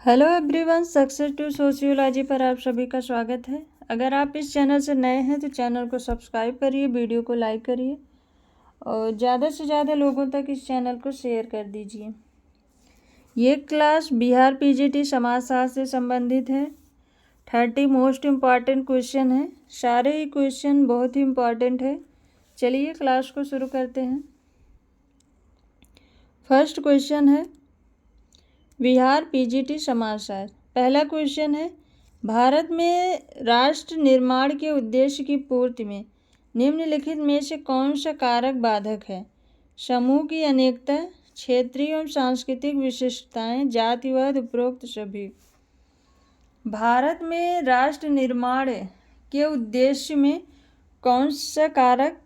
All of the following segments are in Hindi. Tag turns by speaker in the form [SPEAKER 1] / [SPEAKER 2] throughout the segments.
[SPEAKER 1] Hello everyone, success to sociology पर आप सभी का स्वागत है। अगर आप इस चैनल से नए हैं तो चैनल को सब्सक्राइब करिए, वीडियो को लाइक करिए और ज़्यादा से ज़्यादा लोगों तक इस चैनल को शेयर कर दीजिए। ये क्लास बिहार पीजीटी समाजशास्त्र से संबंधित है। 30 मोस्ट इम्पॉर्टेंट क्वेश्चन है। सारे ही क्वेश्चन बहुत ही इम्पॉर्टेंट है। चलिए क्लास को शुरू करते हैं। फर्स्ट क्वेश्चन है बिहार पीजीटी समाजशास्त्र। पहला क्वेश्चन है, भारत में राष्ट्र निर्माण के उद्देश्य की पूर्ति में निम्नलिखित में से कौन सा कारक बाधक है? समूह की अनेकता, क्षेत्रीय एवं सांस्कृतिक विशिष्टताएं, जातिवाद, उपरोक्त सभी। भारत में राष्ट्र निर्माण के उद्देश्य में कौन सा कारक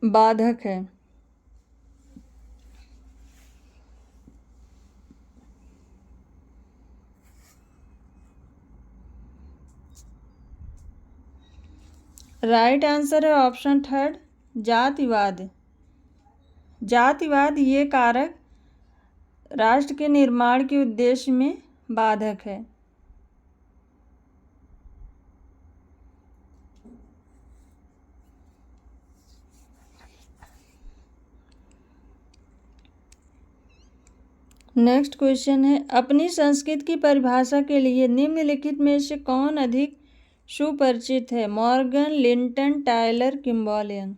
[SPEAKER 1] बाधक है? राइट आंसर है ऑप्शन थर्ड, जातिवाद। जातिवाद ये कारक राष्ट्र के निर्माण के उद्देश्य में बाधक है। नेक्स्ट क्वेश्चन है, अपनी संस्कृति की परिभाषा के लिए निम्नलिखित में से कौन अधिक सुपरिचित है? Morgan, Linton, Tylor, Kimball Young.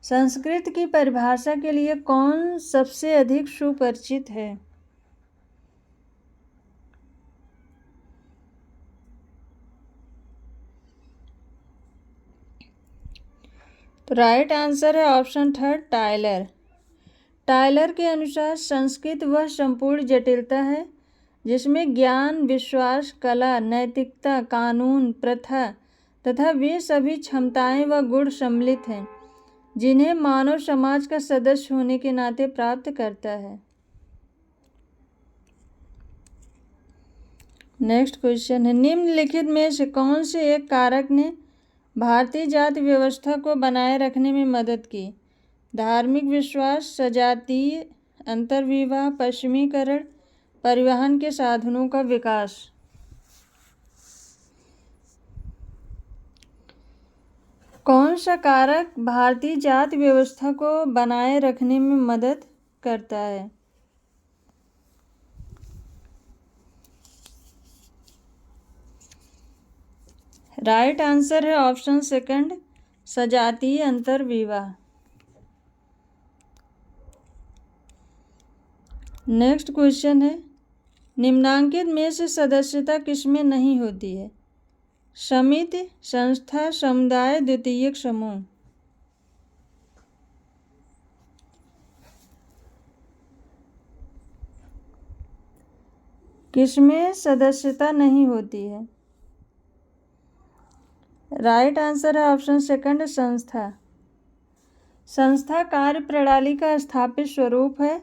[SPEAKER 1] संस्कृत की परिभाषा के लिए कौन सबसे अधिक सुपरिचित है? तो राइट आंसर है ऑप्शन थर्ड, टायलर। टायलर के अनुसार संस्कृत वह संपूर्ण जटिलता है जिसमें ज्ञान, विश्वास, कला, नैतिकता, कानून, प्रथा तथा वे सभी क्षमताएं व गुण सम्मिलित हैं जिन्हें मानव समाज का सदस्य होने के नाते प्राप्त करता है। नेक्स्ट क्वेश्चन है, निम्नलिखित में से कौन से एक कारक ने भारतीय जाति व्यवस्था को बनाए रखने में मदद की? धार्मिक विश्वास, सजातीय अंतर्विवाह, पश्चिमीकरण, परिवहन के साधनों का विकास। कौन सा कारक भारतीय जाति व्यवस्था को बनाए रखने में मदद करता है? राइट आंसर है ऑप्शन सेकंड, सजातीय अंतर्विवाह। नेक्स्ट क्वेश्चन है, निम्नांकित में से सदस्यता किसमें नहीं होती है? समिति, संस्था, समुदाय, द्वितीयक समूह। किसमें सदस्यता नहीं होती है? राइट आंसर है ऑप्शन सेकंड, संस्था। संस्था कार्य प्रणाली का स्थापित स्वरूप है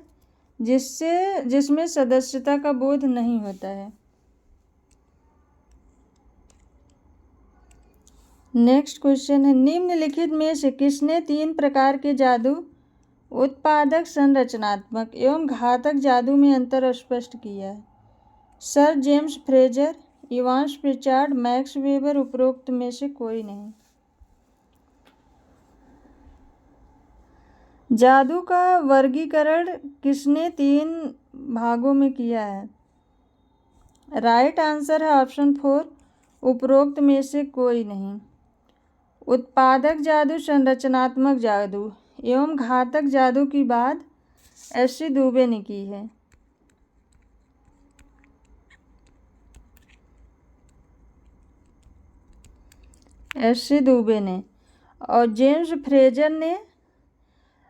[SPEAKER 1] जिसमें सदस्यता का बोध नहीं होता है। नेक्स्ट क्वेश्चन है, निम्नलिखित में से किसने 3 प्रकार के जादू उत्पादक, संरचनात्मक एवं घातक जादू में अंतर स्पष्ट किया है? Sir James Fraser, Evans Pritchard, max weber, उपरोक्त में से कोई नहीं। जादू का वर्गीकरण किसने 3 भागों में किया है? राइट आंसर है ऑप्शन 4, उपरोक्त में से कोई नहीं। उत्पादक जादू, संरचनात्मक जादू एवं घातक जादू की बात एस.सी. दुबे ने की है। एस.सी. दुबे ने, और जेम्स फ्रेजर ने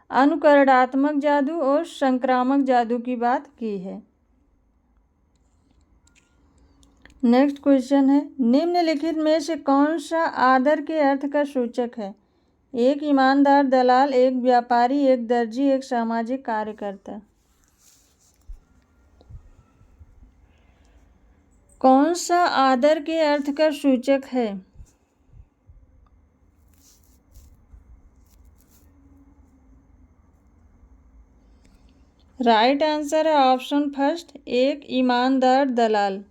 [SPEAKER 1] अनुकरणात्मक जादू और संक्रामक जादू की बात की है। नेक्स्ट क्वेश्चन है, निम्नलिखित में से कौन सा आदर के अर्थ का सूचक है? एक ईमानदार दलाल, एक व्यापारी, एक दर्जी, एक सामाजिक कार्यकर्ता। कौन सा आदर के अर्थ का सूचक है? राइट आंसर है ऑप्शन फर्स्ट, एक ईमानदार दलाल।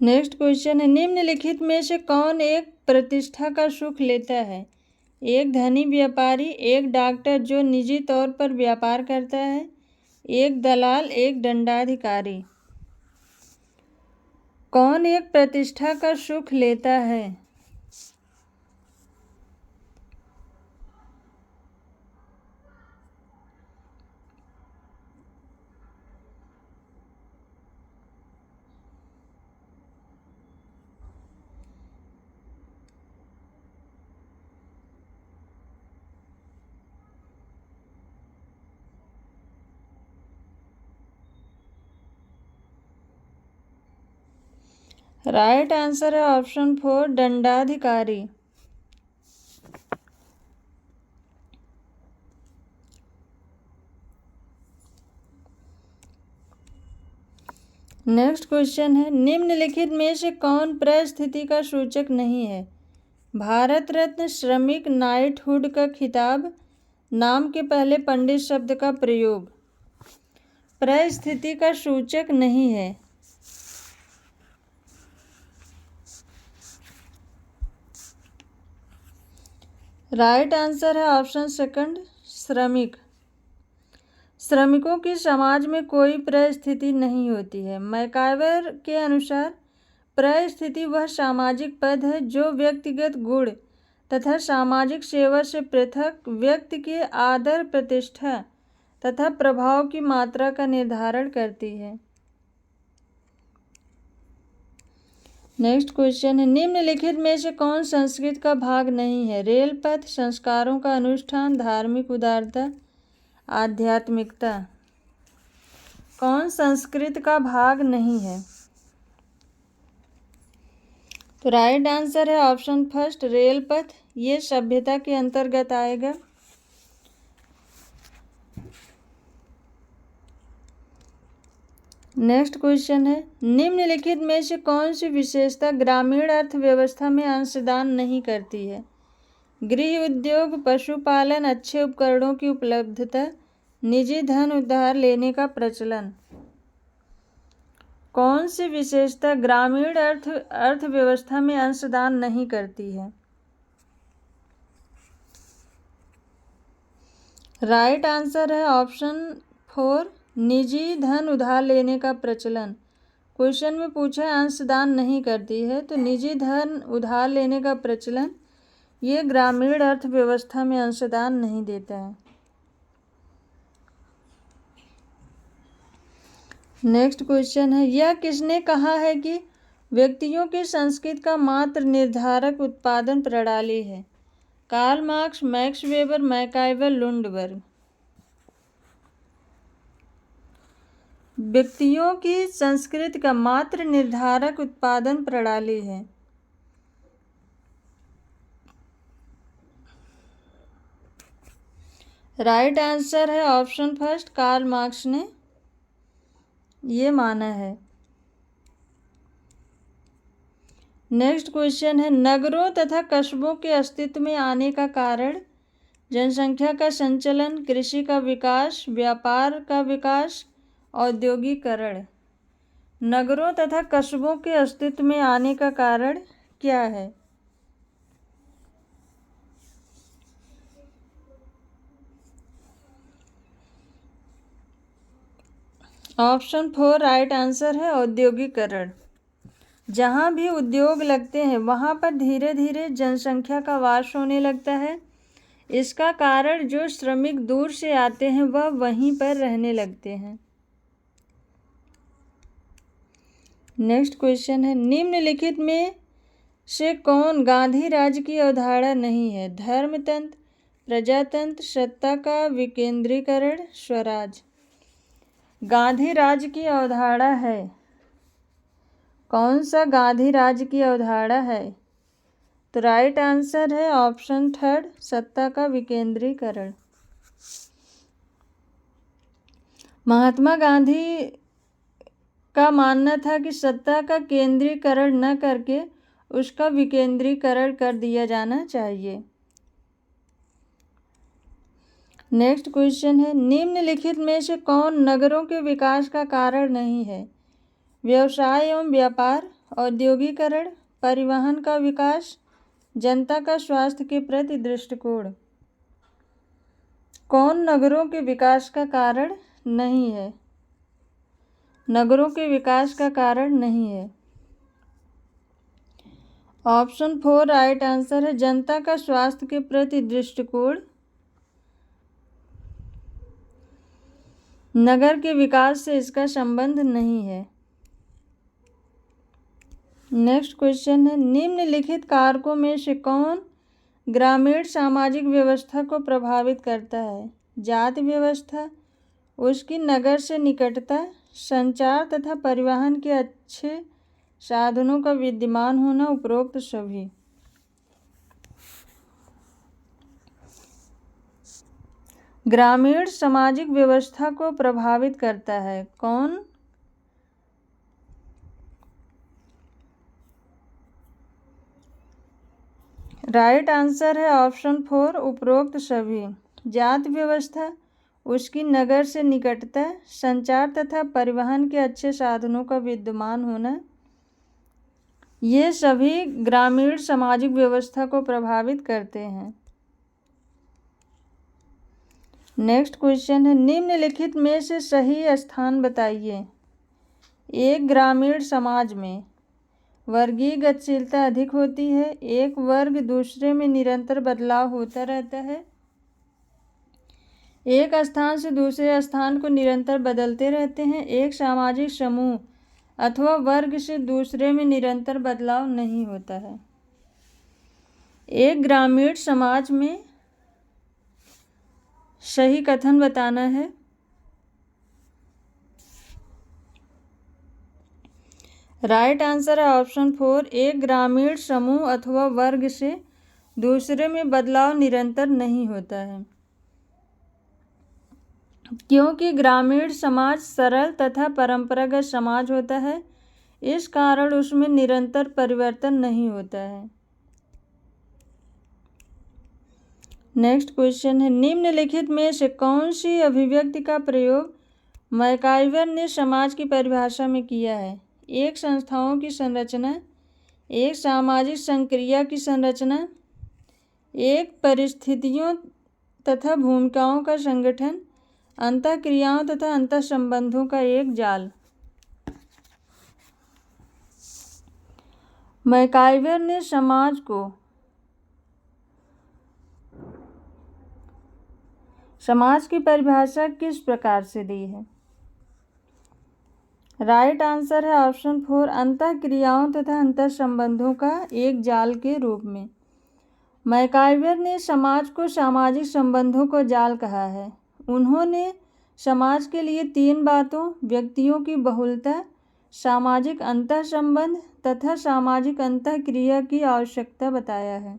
[SPEAKER 1] नेक्स्ट क्वेश्चन है, निम्नलिखित में से कौन एक प्रतिष्ठा का सुख लेता है? एक धनी व्यापारी, एक डॉक्टर जो निजी तौर पर व्यापार करता है, एक दलाल, एक दंडाधिकारी। कौन एक प्रतिष्ठा का सुख लेता है? राइट आंसर है ऑप्शन फोर, दंडाधिकारी। नेक्स्ट क्वेश्चन है, निम्नलिखित में से कौन परिस्थिति का सूचक नहीं है? भारत रत्न, श्रमिक, नाइटहुड का खिताब, नाम के पहले पंडित शब्द का प्रयोग। परिस्थिति का सूचक नहीं है। राइट आंसर है ऑप्शन सेकंड, श्रमिक। श्रमिकों की समाज में कोई परिस्थिति नहीं होती है। मैकाइवर के अनुसार परिस्थिति वह सामाजिक पद है जो व्यक्तिगत गुण तथा सामाजिक सेवा से पृथक व्यक्ति के आदर, प्रतिष्ठा तथा प्रभाव की मात्रा का निर्धारण करती है। नेक्स्ट क्वेश्चन है, निम्नलिखित में से कौन संस्कृत का भाग नहीं है? रेल पथ, संस्कारों का अनुष्ठान, धार्मिक उदारता, आध्यात्मिकता। कौन संस्कृत का भाग नहीं है? तो राइट आंसर है ऑप्शन फर्स्ट, रेल पथ। ये सभ्यता के अंतर्गत आएगा। नेक्स्ट क्वेश्चन है, निम्नलिखित में से कौन सी विशेषता ग्रामीण अर्थव्यवस्था में अंशदान नहीं करती है? गृह उद्योग, पशुपालन, अच्छे उपकरणों की उपलब्धता, निजी धन उधार लेने का प्रचलन। कौन सी विशेषता ग्रामीण अर्थव्यवस्था में अंशदान नहीं करती है? राइट आंसर है ऑप्शन फोर, निजी धन उधार लेने का प्रचलन। क्वेश्चन में पूछा है अंशदान नहीं करती है, तो निजी धन उधार लेने का प्रचलन ये ग्रामीण अर्थव्यवस्था में अंशदान नहीं देता है। नेक्स्ट क्वेश्चन है, यह किसने कहा है कि व्यक्तियों की संस्कृति का मात्र निर्धारक उत्पादन प्रणाली है? Karl Marx, Max Weber, MacIver, Lundberg. व्यक्तियों की संस्कृति का मात्र निर्धारक उत्पादन प्रणाली है। राइट आंसर है ऑप्शन फर्स्ट, कार्ल मार्क्स ने ये माना है। नेक्स्ट क्वेश्चन है, नगरों तथा कस्बों के अस्तित्व में आने का कारण? जनसंख्या का संचलन, कृषि का विकास, व्यापार का विकास, औद्योगिकरण। नगरों तथा कस्बों के अस्तित्व में आने का कारण क्या है? ऑप्शन फोर राइट आंसर है, औद्योगिकरण। जहाँ भी उद्योग लगते हैं वहाँ पर धीरे धीरे जनसंख्या का वास होने लगता है। इसका कारण जो श्रमिक दूर से आते हैं वह वहीं पर रहने लगते हैं। नेक्स्ट क्वेश्चन है, निम्नलिखित में से कौन गांधी राज्य की अवधारणा नहीं है? धर्मतंत्र, प्रजातंत्र, सत्ता का विकेंद्रीकरण, स्वराज। गांधी राज्य की अवधारणा है। कौन सा गांधी राज्य की अवधारणा है? तो राइट आंसर है ऑप्शन थर्ड, सत्ता का विकेंद्रीकरण। महात्मा गांधी का मानना था कि सत्ता का केंद्रीकरण न करके उसका विकेंद्रीकरण कर दिया जाना चाहिए। नेक्स्ट क्वेश्चन है, निम्नलिखित में से कौन नगरों के विकास का कारण नहीं है? व्यवसाय एवं व्यापार, औद्योगिकरण, परिवहन का विकास, जनता का स्वास्थ्य के प्रति दृष्टिकोण। कौन नगरों के विकास का कारण नहीं है? नगरों के विकास का कारण नहीं है। ऑप्शन 4 राइट आंसर है, जनता का स्वास्थ्य के प्रति दृष्टिकोण नगर के विकास से इसका संबंध नहीं है। नेक्स्ट क्वेश्चन है, निम्नलिखित कारकों में से कौन ग्रामीण सामाजिक व्यवस्था को प्रभावित करता है? जाति व्यवस्था, उसकी नगर से निकटता, संचार तथा परिवहन के अच्छे साधनों का विद्यमान होना, उपरोक्त सभी। ग्रामीण सामाजिक व्यवस्था को प्रभावित करता है कौन? राइट आंसर है ऑप्शन 4 उपरोक्त सभी। जाति व्यवस्था, उसकी नगर से निकटता, संचार तथा परिवहन के अच्छे साधनों का विद्यमान होना, ये सभी ग्रामीण सामाजिक व्यवस्था को प्रभावित करते हैं। नेक्स्ट क्वेश्चन है, निम्नलिखित में से सही स्थान बताइए। एक ग्रामीण समाज में वर्गीय गतिशीलता अधिक होती है, एक वर्ग दूसरे में निरंतर बदलाव होता रहता है, एक स्थान से दूसरे स्थान को निरंतर बदलते रहते हैं, एक सामाजिक समूह अथवा वर्ग से दूसरे में निरंतर बदलाव नहीं होता है। एक ग्रामीण समाज में सही कथन बताना है। राइट आंसर है ऑप्शन 4 एक ग्रामीण समूह अथवा वर्ग से दूसरे में बदलाव निरंतर नहीं होता है, क्योंकि ग्रामीण समाज सरल तथा परंपरागत समाज होता है, इस कारण उसमें निरंतर परिवर्तन नहीं होता है। नेक्स्ट क्वेश्चन है, निम्नलिखित में से कौन सी अभिव्यक्ति का प्रयोग मैकाइवर ने समाज की परिभाषा में किया है? एक संस्थाओं की संरचना, एक सामाजिक संक्रिया की संरचना, एक परिस्थितियों तथा भूमिकाओं का संगठन, अंतःक्रियाओं तथा अंतःसंबंधों का एक जाल। मैकाइवर ने समाज की परिभाषा किस प्रकार से दी है? राइट आंसर है ऑप्शन 4 अंतःक्रियाओं तथा अंतःसंबंधों का एक जाल के रूप में। मैकाइवर ने समाज को सामाजिक संबंधों को जाल कहा है। उन्होंने समाज के लिए 3 बातों, व्यक्तियों की बहुलता, सामाजिक अंतःसंबंध तथा सामाजिक अंतःक्रिया की आवश्यकता बताया है।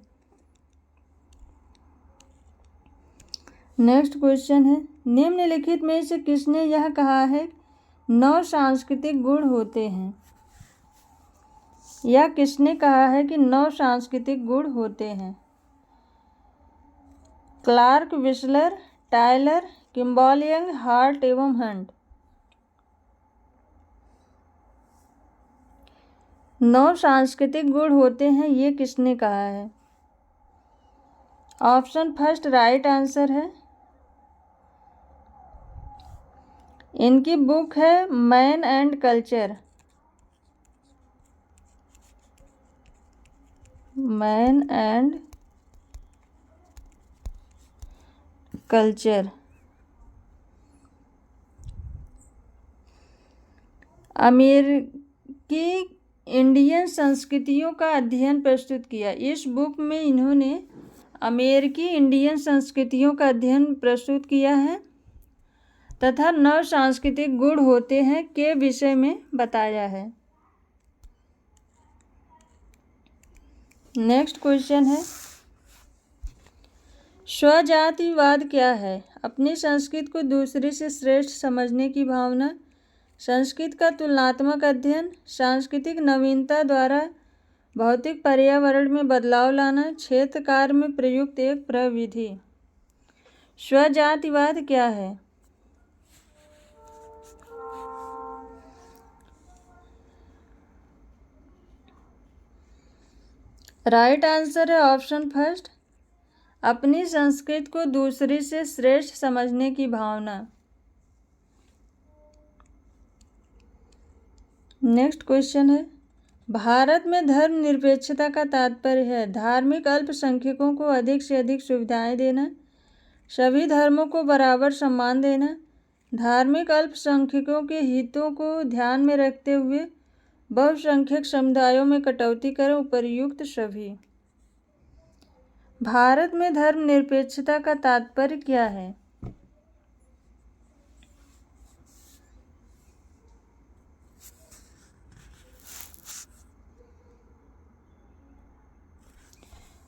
[SPEAKER 1] नेक्स्ट क्वेश्चन है, निम्नलिखित में से किसने यह कहा है 9 सांस्कृतिक गुण होते हैं? या किसने कहा है कि 9 सांस्कृतिक गुण होते हैं? Clark, Wissler, Tylor, Kimball Young, Hart एवं हंट। 9 सांस्कृतिक गुण होते हैं, ये किसने कहा है? ऑप्शन फर्स्ट राइट आंसर है। इनकी बुक है man and culture. Man and culture. अमेरिकी इंडियन संस्कृतियों का अध्ययन प्रस्तुत किया। इस बुक में इन्होंने अमेरिकी इंडियन संस्कृतियों का अध्ययन प्रस्तुत किया है तथा 9 सांस्कृतिक गुण होते हैं के विषय में बताया है। नेक्स्ट क्वेश्चन है, स्वजातिवाद क्या है? अपनी संस्कृति को दूसरे से श्रेष्ठ समझने की भावना, संस्कृति का तुलनात्मक अध्ययन, सांस्कृतिक नवीनता द्वारा भौतिक पर्यावरण में बदलाव लाना, क्षेत्र कार्य में प्रयुक्त एक प्रविधि। स्वजातिवाद क्या है? राइट आंसर है ऑप्शन फर्स्ट, अपनी संस्कृति को दूसरी से श्रेष्ठ समझने की भावना। नेक्स्ट क्वेश्चन है, भारत में धर्मनिरपेक्षता का तात्पर्य है धार्मिक अल्पसंख्यकों को अधिक से अधिक सुविधाएं देना, सभी धर्मों को बराबर सम्मान देना, धार्मिक अल्पसंख्यकों के हितों को ध्यान में रखते हुए बहुसंख्यक समुदायों में कटौती करें, उपर्युक्त सभी। भारत में धर्मनिरपेक्षता का तात्पर्य क्या है?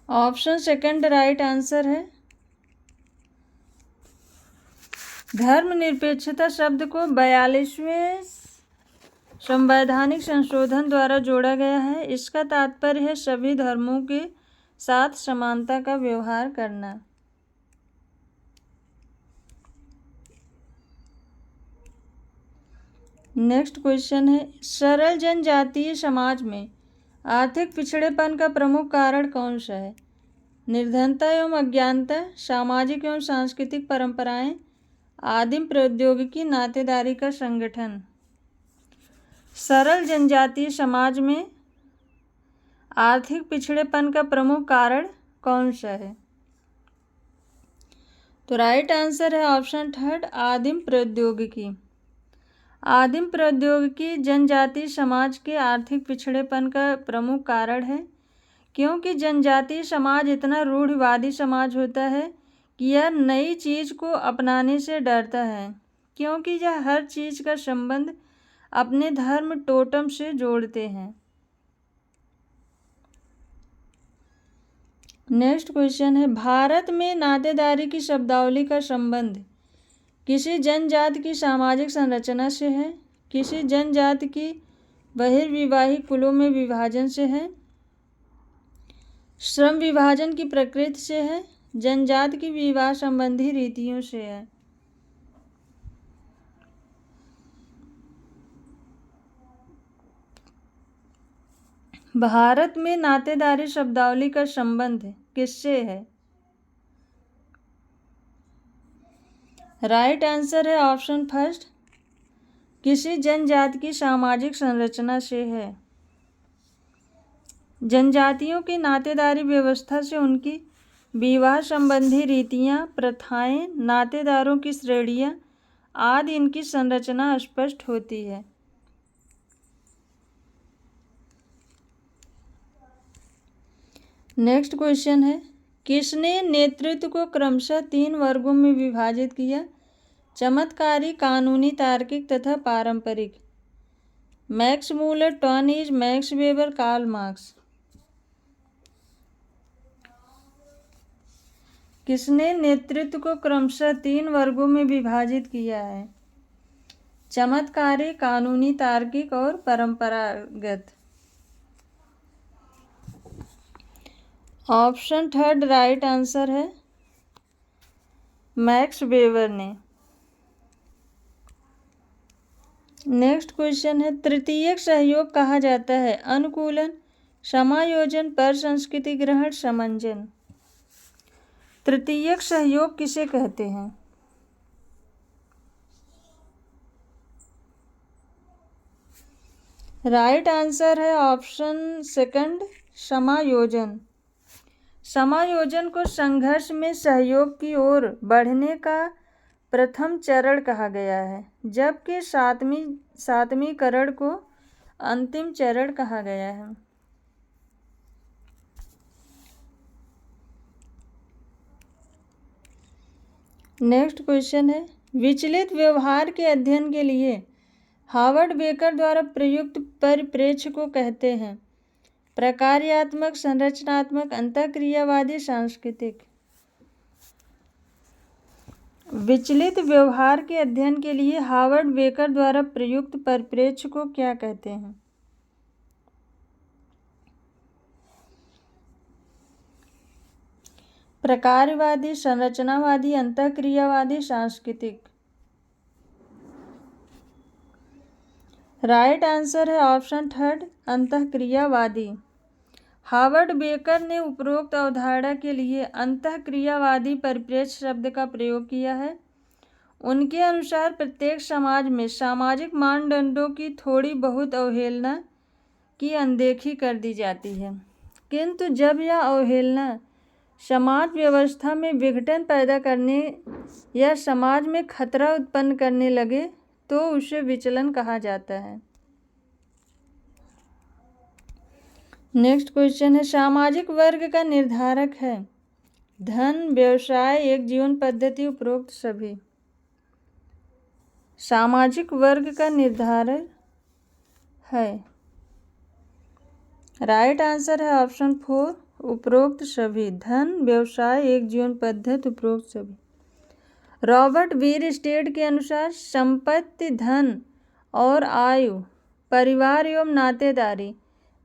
[SPEAKER 1] ऑप्शन सेकंड राइट आंसर है। धर्मनिरपेक्षता शब्द को 42वें संवैधानिक संशोधन द्वारा जोड़ा गया है। इसका तात्पर्य है सभी धर्मों के साथ समानता का व्यवहार करना। नेक्स्ट क्वेश्चन है, सरल जनजातीय समाज में आर्थिक पिछड़ेपन का प्रमुख कारण कौन सा है? निर्धनता एवं अज्ञानता, सामाजिक एवं सांस्कृतिक परंपराएं, आदिम प्रौद्योगिकी, नातेदारी का संगठन। सरल जनजातीय समाज में आर्थिक पिछड़ेपन का प्रमुख कारण कौन सा है? तो राइट आंसर है ऑप्शन थर्ड, आदिम प्रौद्योगिकी। आदिम प्रौद्योगिकी जनजातीय समाज के आर्थिक पिछड़ेपन का प्रमुख कारण है, क्योंकि जनजातीय समाज इतना रूढ़िवादी समाज होता है कि यह नई चीज़ को अपनाने से डरता है, क्योंकि यह हर चीज़ का संबंध अपने धर्म टोटम से जोड़ते हैं। नेक्स्ट क्वेश्चन है, भारत में नातेदारी की शब्दावली का संबंध किसी जनजाति की सामाजिक संरचना से है, किसी जनजाति की बहिर्विवाही कुलों में विभाजन से है, श्रम विभाजन की प्रकृति से है, जनजाति की विवाह संबंधी रीतियों से है। भारत में नातेदारी शब्दावली का संबंध किससे है? राइट आंसर है ऑप्शन फर्स्ट, किसी जनजाति की सामाजिक संरचना से है। जनजातियों की नातेदारी व्यवस्था से उनकी विवाह संबंधी रीतियां, प्रथाएं, नातेदारों की श्रेणियां आदि इनकी संरचना स्पष्ट होती है। नेक्स्ट क्वेश्चन है, किसने नेतृत्व को क्रमशः 3 वर्गों में विभाजित किया? चमत्कारी, कानूनी, तार्किक तथा पारंपरिक। Max Muller, Tonnies, Max Weber, Karl Marx. किसने नेतृत्व को क्रमशः 3 वर्गों में विभाजित किया है? चमत्कारी, कानूनी, तार्किक और परंपरागत। ऑप्शन थर्ड राइट आंसर है, मैक्स वेबर ने। नेक्स्ट क्वेश्चन है, तृतीयक सहयोग कहा जाता है अनुकूलन, समायोजन, पर संस्कृति ग्रहण, समंजन। तृतीयक सहयोग किसे कहते हैं? राइट आंसर है ऑप्शन सेकंड, समायोजन। समायोजन को संघर्ष में सहयोग की ओर बढ़ने का प्रथम चरण कहा गया है, जबकि सातवीं करण को अंतिम चरण कहा गया है। नेक्स्ट क्वेश्चन है, विचलित व्यवहार के अध्ययन के लिए हार्वर्ड बेकर द्वारा प्रयुक्त परिप्रेक्ष्य को कहते हैं प्रकार्यात्मक, संरचनात्मक, अंतःक्रियावादी, सांस्कृतिक। विचलित व्यवहार के अध्ययन के लिए हार्वर्ड बेकर द्वारा प्रयुक्त परिप्रेक्ष्य को क्या कहते हैं? प्रकारवादी, संरचनावादी, अंतःक्रियावादी, सांस्कृतिक। राइट आंसर है ऑप्शन थर्ड, अंतःक्रियावादी। हार्वर्ड बेकर ने उपरोक्त अवधारणा के लिए अंतःक्रियावादी परिप्रेक्ष्य शब्द का प्रयोग किया है। उनके अनुसार प्रत्येक समाज में सामाजिक मानदंडों की थोड़ी बहुत अवहेलना की अनदेखी कर दी जाती है, किंतु जब यह अवहेलना समाज व्यवस्था में विघटन पैदा करने या समाज में खतरा उत्पन्न करने लगे तो उसे विचलन कहा जाता है। नेक्स्ट क्वेश्चन है, सामाजिक वर्ग का निर्धारक है धन, व्यवसाय, एक जीवन पद्धति, उपरोक्त सभी। सामाजिक वर्ग का निर्धारक है, राइट आंसर है ऑप्शन फोर, उपरोक्त सभी। धन, व्यवसाय, एक जीवन पद्धति, उपरोक्त सभी। रॉबर्ट बीरस्टेड के अनुसार संपत्ति, धन और आयु, परिवार एवं नातेदारी,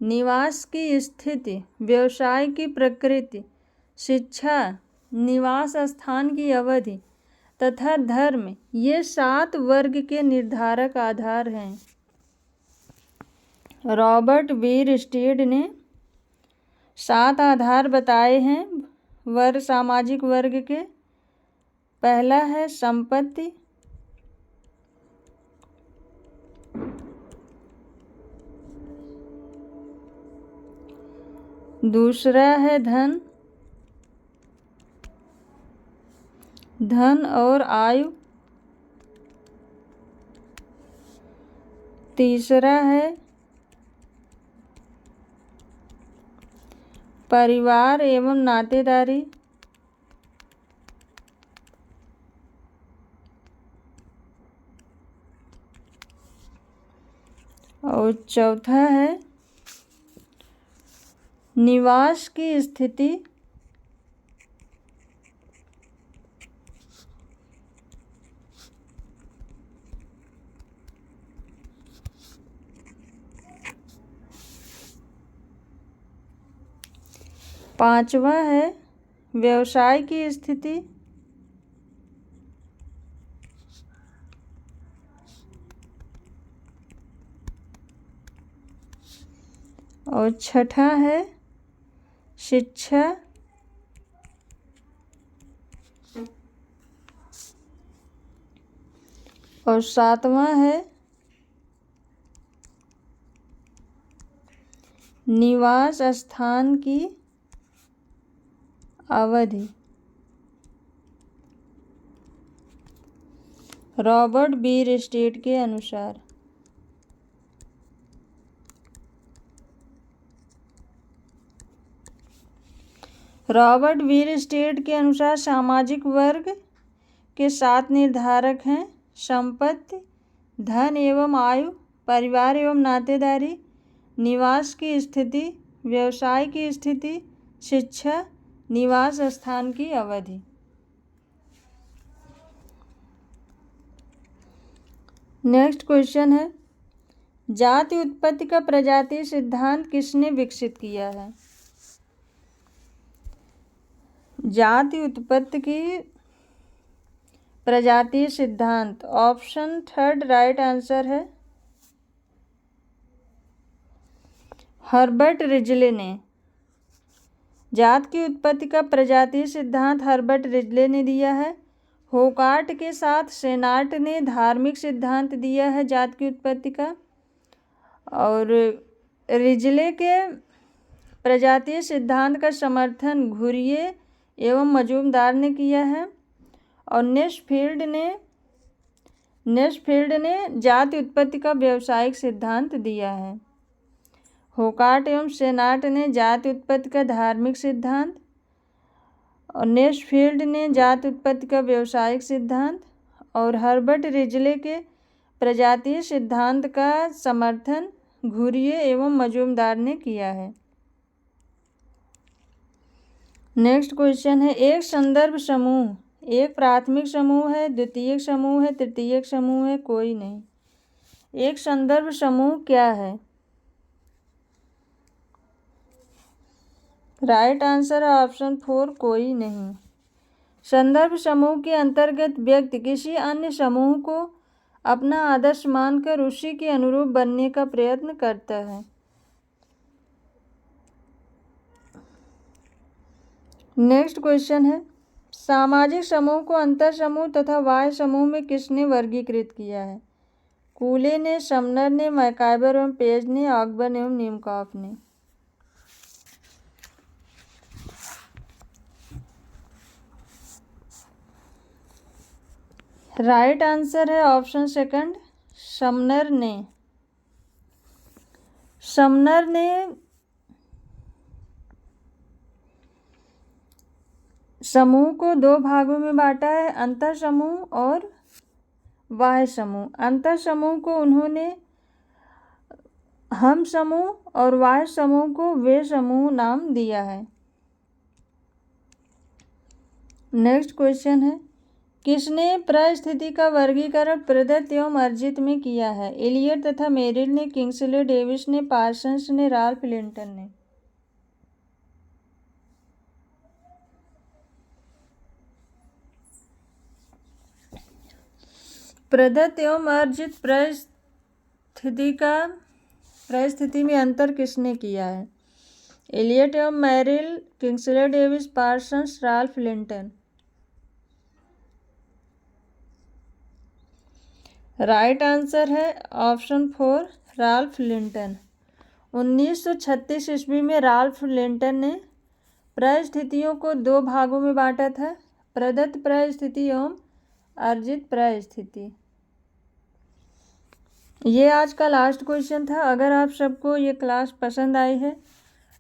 [SPEAKER 1] निवास की स्थिति, व्यवसाय की प्रकृति, शिक्षा, निवास स्थान की अवधि तथा धर्म, ये 7 वर्ग के निर्धारक आधार हैं। रॉबर्ट बीरस्टेड ने 7 आधार बताए हैं वर्ग, सामाजिक वर्ग के। पहला है संपत्ति, दूसरा है धन, धन और आयु, तीसरा है परिवार एवं नातेदारी, और चौथा है निवास की स्थिति, पांचवा है व्यवसाय की स्थिति, और छठा है शिक्षा, और सातवां है निवास स्थान की अवधि। रॉबर्ट बीरस्टेड के अनुसार। रॉबर्ट बीरस्टेड के अनुसार सामाजिक वर्ग के 7 निर्धारक हैं संपत्ति, धन एवं आयु, परिवार एवं नातेदारी, निवास की स्थिति, व्यवसाय की स्थिति, शिक्षा, निवास स्थान की अवधि। नेक्स्ट क्वेश्चन है, जाति उत्पत्ति का प्रजातीय सिद्धांत किसने विकसित किया है? जाति उत्पत्ति की प्रजातीय सिद्धांत, ऑप्शन थर्ड राइट आंसर है हर्बर्ट रिजले ने। जात की उत्पत्ति का प्रजातीय सिद्धांत हर्बर्ट रिजले ने दिया है। होकार्ट के साथ सेनार्ट ने धार्मिक सिद्धांत दिया है जात की उत्पत्ति का, और रिजले के प्रजातीय सिद्धांत का समर्थन घुरिये एवं मजूमदार ने किया है, और नेशफील्ड ने जाति उत्पत्ति का व्यावसायिक सिद्धांत दिया है। होकार्ट एवं सेनार्ट ने जाति उत्पत्ति का धार्मिक सिद्धांत, और नेशफील्ड ने जाति उत्पत्ति का व्यावसायिक सिद्धांत, और हर्बर्ट रिजले के प्रजातीय सिद्धांत का समर्थन घुरिये एवं मजूमदार ने किया है। नेक्स्ट क्वेश्चन है, एक संदर्भ समूह एक प्राथमिक समूह है, द्वितीयक समूह है, तृतीयक समूह है, कोई नहीं। एक संदर्भ समूह क्या है? राइट आंसर है ऑप्शन 4 कोई नहीं। संदर्भ समूह के अंतर्गत व्यक्ति किसी अन्य समूह को अपना आदर्श मानकर उसी के अनुरूप बनने का प्रयत्न करता है। नेक्स्ट क्वेश्चन है, सामाजिक समूह को अंतर समूह तथा बाह्य समूह में किसने वर्गीकृत किया है? कूले ने, समनर ने, मैकाइवर एवं पेज ने, ऑकबर्न एवं नीमकॉफ ने। राइट आंसर है ऑप्शन सेकंड, समनर ने। समनर ने समूह को दो भागों में बांटा है, अंतर समूह और बाह्य समूह। अंतर समूह को उन्होंने हम समूह और बाह्य समूह को वे समूह नाम दिया है। नेक्स्ट क्वेश्चन है, किसने परिस्थिति का वर्गीकरण प्रदत्त एवं अर्जित में किया है? एलियट तथा मेरिल ने, किंग्सले डेविस ने, पार्सन्स ने, राल्फ लिंटन ने। प्रदत्त एवं अर्जित परिस्थिति में अंतर किसने किया है? एलियट एवं Merrill, Kingsley Davis, Parsons, Ralph Linton. Right answer है ऑप्शन 4 राल्फ लिंटन। 1936 ईस्वी में राल्फ लिंटन ने परिस्थितियों को दो भागों में बांटा था, प्रदत्त परिस्थिति एवं अर्जित परिस्थिति। ये आज का लास्ट क्वेश्चन था। अगर आप सबको ये क्लास पसंद आई है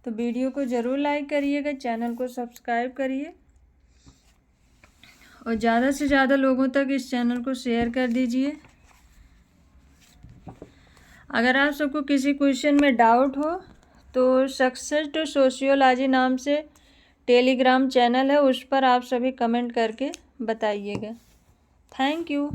[SPEAKER 1] तो वीडियो को ज़रूर लाइक करिएगा, चैनल को सब्सक्राइब करिए और ज़्यादा से ज़्यादा लोगों तक इस चैनल को शेयर कर दीजिए। अगर आप सबको किसी क्वेश्चन में डाउट हो तो सक्सेस टू सोशियोलॉजी नाम से टेलीग्राम चैनल है, उस पर आप सभी कमेंट करके बताइएगा। Thank you.